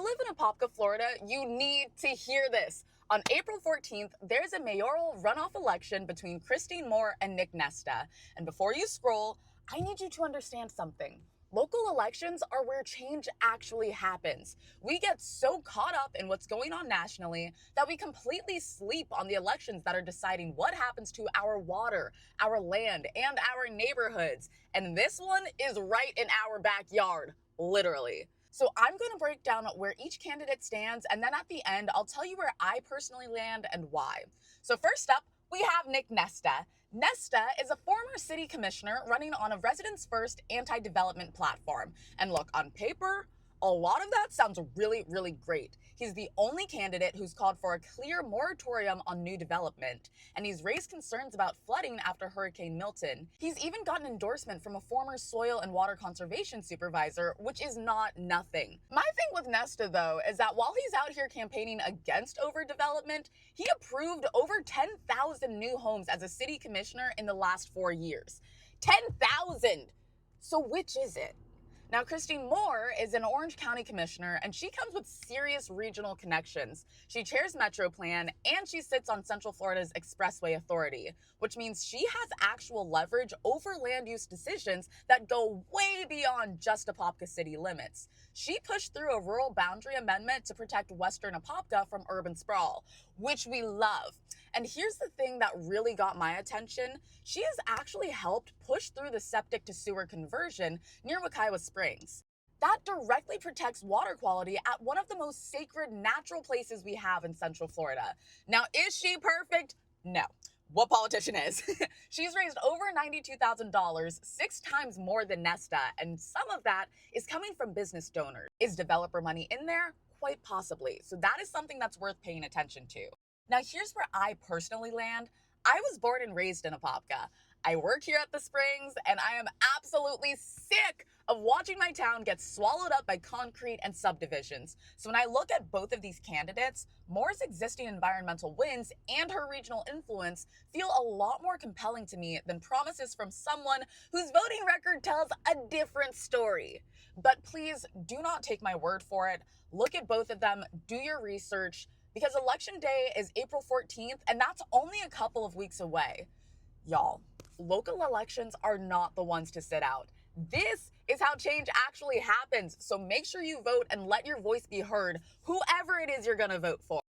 live in Apopka, Florida, you need to hear this. On April 14th, there's a mayoral runoff election between Christine Moore and Nick Nesta. And before you scroll, I need you to understand something. Local elections are where change actually happens. We get so caught up in what's going on nationally that we completely sleep on the elections that are deciding what happens to our water, our land, and our neighborhoods. And this one is right in our backyard, literally. So I'm going to break down where each candidate stands, and then at the end, I'll tell you where I personally land and why. So first up, we have Nick Nesta. Nesta is a former city commissioner running on a residents first anti-development platform. And look, on paper, a lot of that sounds really, really great. He's the only candidate who's called for a clear moratorium on new development, and he's raised concerns about flooding after Hurricane Milton. He's even gotten endorsement from a former soil and water conservation supervisor, which is not nothing. My thing with Nesta, though, is that while he's out here campaigning against overdevelopment, he approved over 10,000 new homes as a city commissioner in the last 4 years. 10,000! So which is it? Now, Christine Moore is an Orange County commissioner, and she comes with serious regional connections. She chairs Metro Plan, and she sits on Central Florida's Expressway Authority, which means she has actual leverage over land use decisions that go way beyond just Apopka city limits. She pushed through a rural boundary amendment to protect Western Apopka from urban sprawl, which we love. And here's the thing that really got my attention. She has actually helped push through the septic to sewer conversion near Wekiwa Springs. That directly protects water quality at one of the most sacred natural places we have in Central Florida. Now, is she perfect? No. What politician is? She's raised over $92,000, 6 times more than Nesta, and some of that is coming from business donors. Is developer money in there? Quite possibly. So that is something that's worth paying attention to. Now, here's where I personally land. I was born and raised in Apopka. I work here at the Springs, and I am absolutely sick of watching my town get swallowed up by concrete and subdivisions. So when I look at both of these candidates, Moore's existing environmental wins and her regional influence feel a lot more compelling to me than promises from someone whose voting record tells a different story. But please do not take my word for it. Look at both of them, do your research, because election day is April 14th, and that's only a couple of weeks away. Y'all, local elections are not the ones to sit out. This is how change actually happens. So make sure you vote and let your voice be heard, whoever it is you're going to vote for.